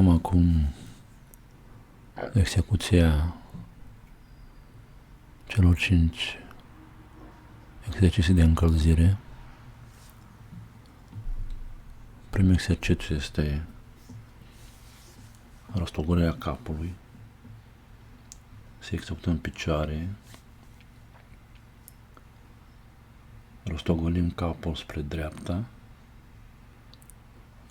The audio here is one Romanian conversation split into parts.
executăm acum execuția celor 5 exerciții de încălzire. Primul exercițiu este rostogolirea capului. Se execută în picioare. Rostogolim capul spre dreapta,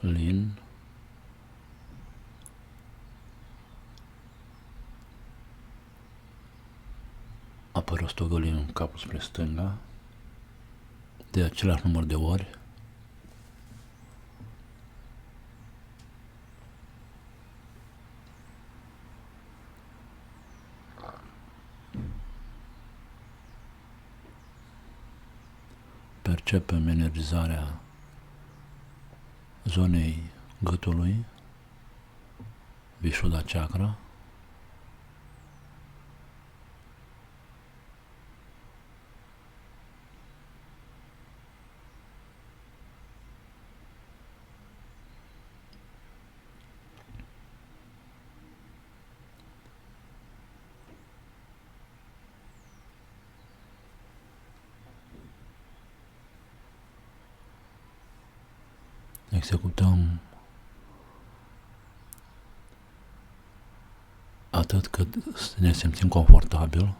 lin. Apoi rostogolim capul spre stânga, de același număr de ori. Percepem energizarea zonei gâtului, Vishuddha chakra. Executăm atât cât ne simțim confortabil.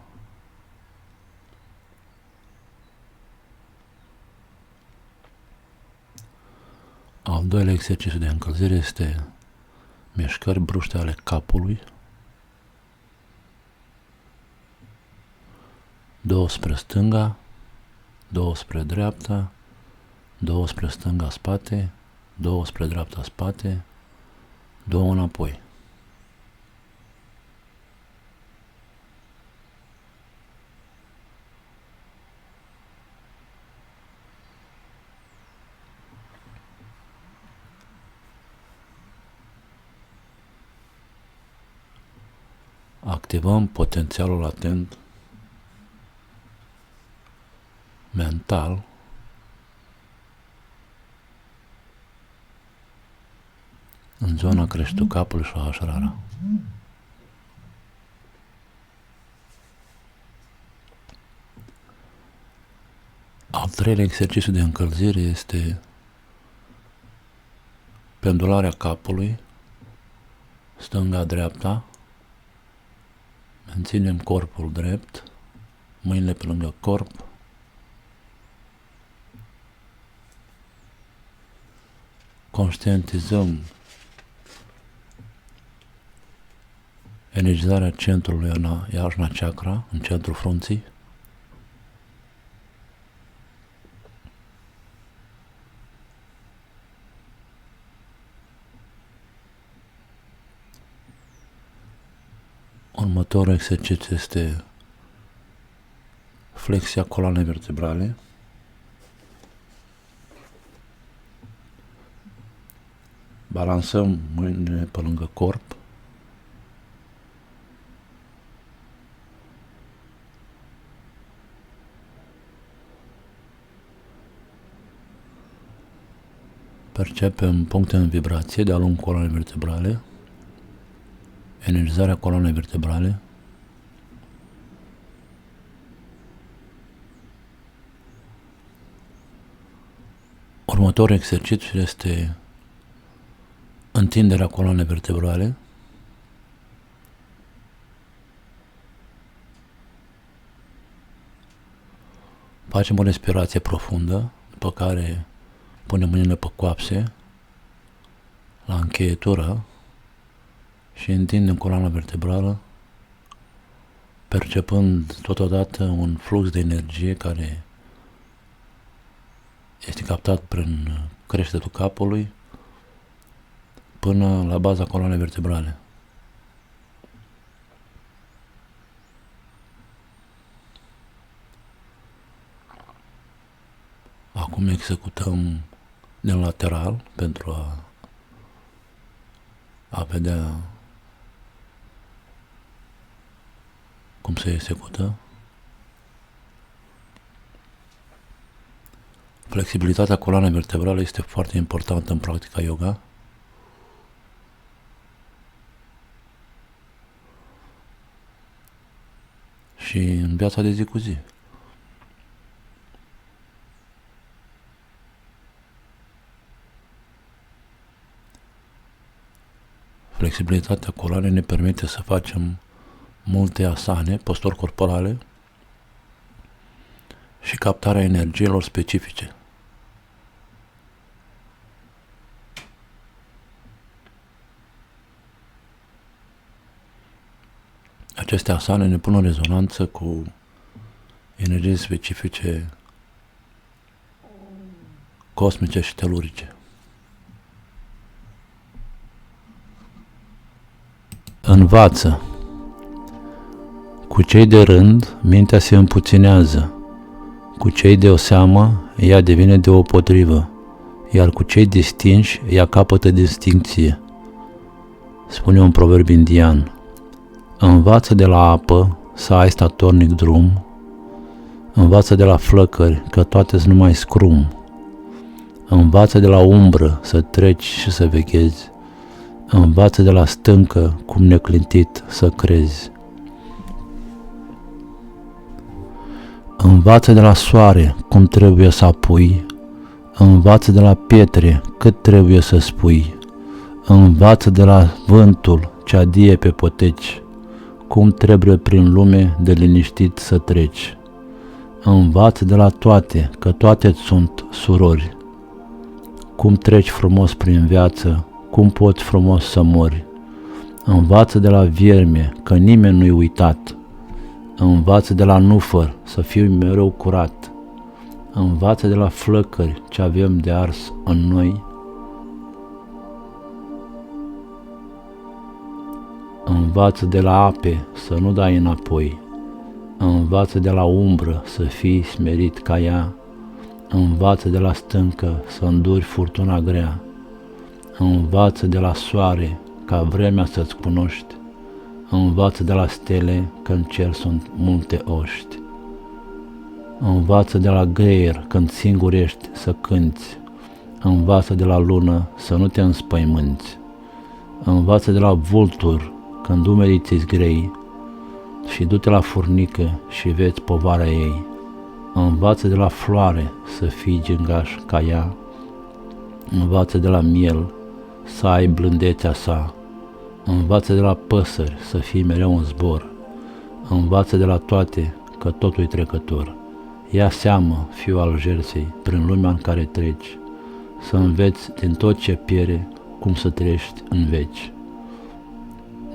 Al doilea exercițiu de încălzire este mișcări bruște ale capului, 2 spre stânga, 2 spre dreapta, 2 spre stânga spate, 2 spre dreapta spate, 2 înapoi. Activăm potențialul latent mental în zona creștetul capului și Sahasrara. Al treilea exercițiu de încălzire este pendularea capului, stânga-dreapta. Menținem corpul drept, mâinile pe lângă corp. Conștientizăm energizarea centrului Ajna chakra, în centrul frunții. Următorul exercițiu este flexia coloanei vertebrale. Balansăm mâinile pe lângă corp. Percepem puncte în vibrație de-a lungul coloanei vertebrale, energizarea coloanei vertebrale. Următorul exercițiu este întinderea coloanei vertebrale. Facem o respirație profundă, după care punem mâinile pe coapse, la încheietură, și întindem coloana vertebrală, percepând totodată un flux de energie care este captat prin creștetul capului până la baza coloanei vertebrale. Acum executăm din lateral pentru a vedea cum se execută. Flexibilitatea coloanei vertebrale este foarte importantă în practica yoga. și în viața de zi cu zi. Flexibilitatea coloanei ne permite să facem multe asane, posturi corporale și captarea energiilor specifice. Aceste asane ne pun în rezonanță cu energii specifice cosmice și telurice. Învață. Cu cei de rând, mintea se împuținează. Cu cei de o seamă, ea devine deopotrivă, iar cu cei distinși, ea capătă distincție. Spune un proverb indian. Învață de la apă să ai statornic drum, învață de la flăcări că toate-s numai scrum, învață de la umbră să treci și să veghezi, învață de la stâncă cum neclintit să crezi. Învață de la soare cum trebuie să apui, învață de la pietre cât trebuie să spui, învață de la vântul ce adie pe poteci, cum trebuie prin lume de liniștit să treci. Învață de la toate, că toate sunt surori. Cum treci frumos prin viață, cum poți frumos să mori. Învață de la vierme, că nimeni nu-i uitat. Învață de la nufăr, să fii mereu curat. Învață de la flăcări, ce avem de ars în noi. Învață de la ape să nu dai înapoi, învață de la umbră să fii smerit ca ea, învață de la stâncă să înduri furtuna grea, învață de la soare ca vremea să-ți cunoști, învață de la stele că în cer sunt multe oști, învață de la greier când singur ești să cânți, învață de la lună să nu te înspăimânți, învață de la vultur când umerii ți-s grei și du-te la furnică și vezi povara ei. Învață de la floare să fii gingaș ca ea, învață de la miel să ai blândețea sa, învață de la păsări să fii mereu în zbor, învață de la toate că totul-i trecător. Ia seamă, fiu al Jersei, prin lumea în care treci, să înveți din tot ce piere cum să trăiești în veci.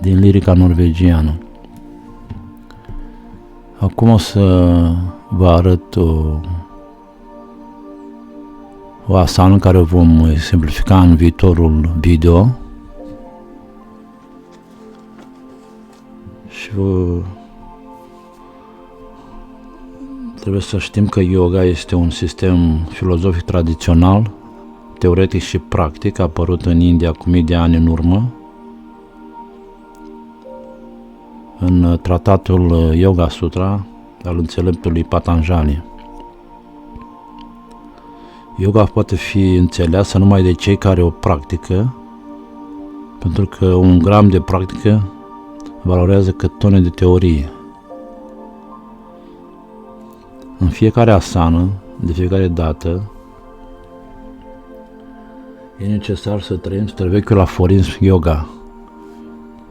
Din lirica norvegiană. Acum o să vă arăt o asană care vom simplifica în viitorul video și trebuie să știm că yoga este un sistem filozofic tradițional, teoretic și practic, apărut în India cu mii de ani în urmă, în tratatul Yoga Sutra al înțeleptului Patanjali. Yoga poate fi înțeleasă numai de cei care o practică, pentru că un gram de practică valorează cât tone de teorie. În fiecare asană, de fiecare dată, e necesar să trăim străvechiul aforism yoga.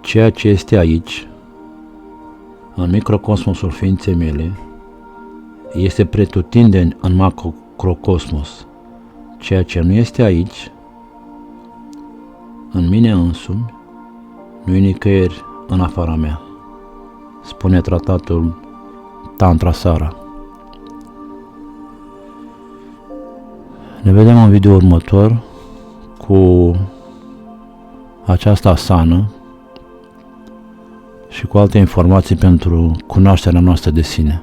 Ceea ce este aici, în microcosmosul ființei mele, este pretutindeni în macrocosmos. Ceea ce nu este aici, în mine însumi, nu e nicăieri în afara mea, spune tratatul Tantra Sara. Ne vedem în video următor cu această asană și cu alte informații pentru cunoașterea noastră de sine.